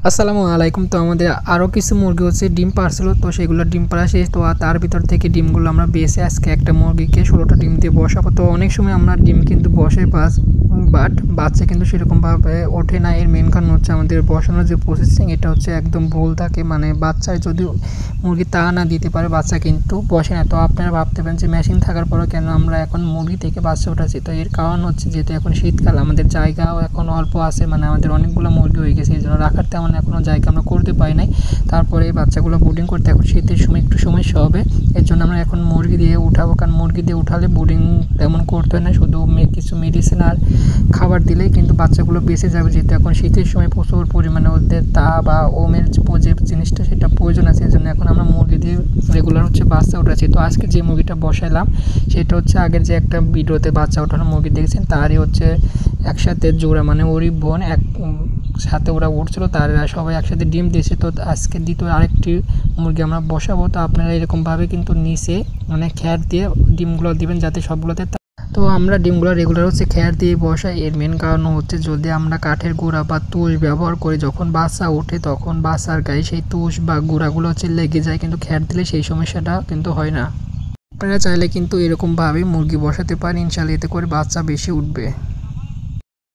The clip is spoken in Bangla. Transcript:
আসসালামু আলাইকুম। তো আমাদের আরও কিছু মুরগি হচ্ছে ডিম পারছিল, তো সেগুলো ডিম পাড়া শেষ। তো তার ভিতর থেকে ডিমগুলো আমরা বেছে আজকে একটা মুরগিকে 16টা ডিম দিয়ে বসাবো। তো অনেক সময় আমরা ডিম কিন্তু বসে বাট বাচ্চা কিন্তু সেরকমভাবে ওঠে না। এর মেন কারণ হচ্ছে আমাদের বসানোর যে প্রসেসিং এটা হচ্ছে একদম ভুল থাকে। মানে বাচ্চায় যদি মুরগি তা না দিতে পারে বাচ্চা কিন্তু বসে না। তো আপনারা ভাবতে পারেন যে মেশিন থাকার পরেও কেন আমরা এখন মুরগি থেকে বাচ্চা ওঠাচ্ছি। তো এর কারণ হচ্ছে যেহেতু এখন শীতকাল, আমাদের জায়গাও এখন অল্প আছে, মানে আমাদের অনেকগুলো মুরগি হয়ে গেছে, এই জন্য রাখার তেমন এখনও জায়গা আমরা করতে পারি নাই। তারপরে এই বাচ্চাগুলো ব্রিডিং করতে এখন শীতের সময় একটু সমস্যা হবে, এর জন্য আমরা এখন মুরগি দিয়ে উঠাবো। কারণ মুরগি দিয়ে উঠালে ব্রিডিং তেমন করতে হয় না, শুধু কিছু মেডিসিন আর খাবার দিলেই কিন্তু বাচ্চাগুলো বেঁচে যাবে। যেহেতু এখন শীতের সময় প্রচুর পরিমাণে ওদের তা বা ওমের যে জিনিসটা সেটা প্রয়োজন আছে, এই জন্য এখন আমরা মুরগি দিয়ে রেগুলার হচ্ছে বাচ্চা ওঠাচ্ছি। তো আজকে যে মুরগিটা বসাইলাম সেটা হচ্ছে আগের যে একটা ভিডিওতে বাচ্চা ওঠানো মুরগি দেখেছেন তারই হচ্ছে একসাথে জোড়া, মানে ওরই বোন এক সাথে ওরা উঠছিল, তারা সবাই একসাথে ডিম দিয়েছে। তো আজকে দ্বিতীয় আরেকটি মুরগি আমরা বসাবো। তো আপনারা এরকমভাবে কিন্তু নিচে মানে খ্যার দিয়ে ডিমগুলো দিবেন যাতে সবগুলোতে। তো আমরা ডিমগুলো রেগুলার হচ্ছে খ্যার দিয়ে বসাই। এর মেন কারণ হচ্ছে যদি আমরা কাঠের গুঁড়া বা তুষ ব্যবহার করি, যখন বাচ্চা ওঠে তখন বাচ্চার গায়ে সেই তুষ বা গুঁড়াগুলো হচ্ছে লেগে যায়, কিন্তু খ্যার দিলে সেই সমস্যাটা কিন্তু হয় না। আপনারা চাইলে কিন্তু এরকমভাবে মুরগি বসাতে পারেন, ইনশাআল্লাহ এতে করে বাচ্চা বেশি উঠবে।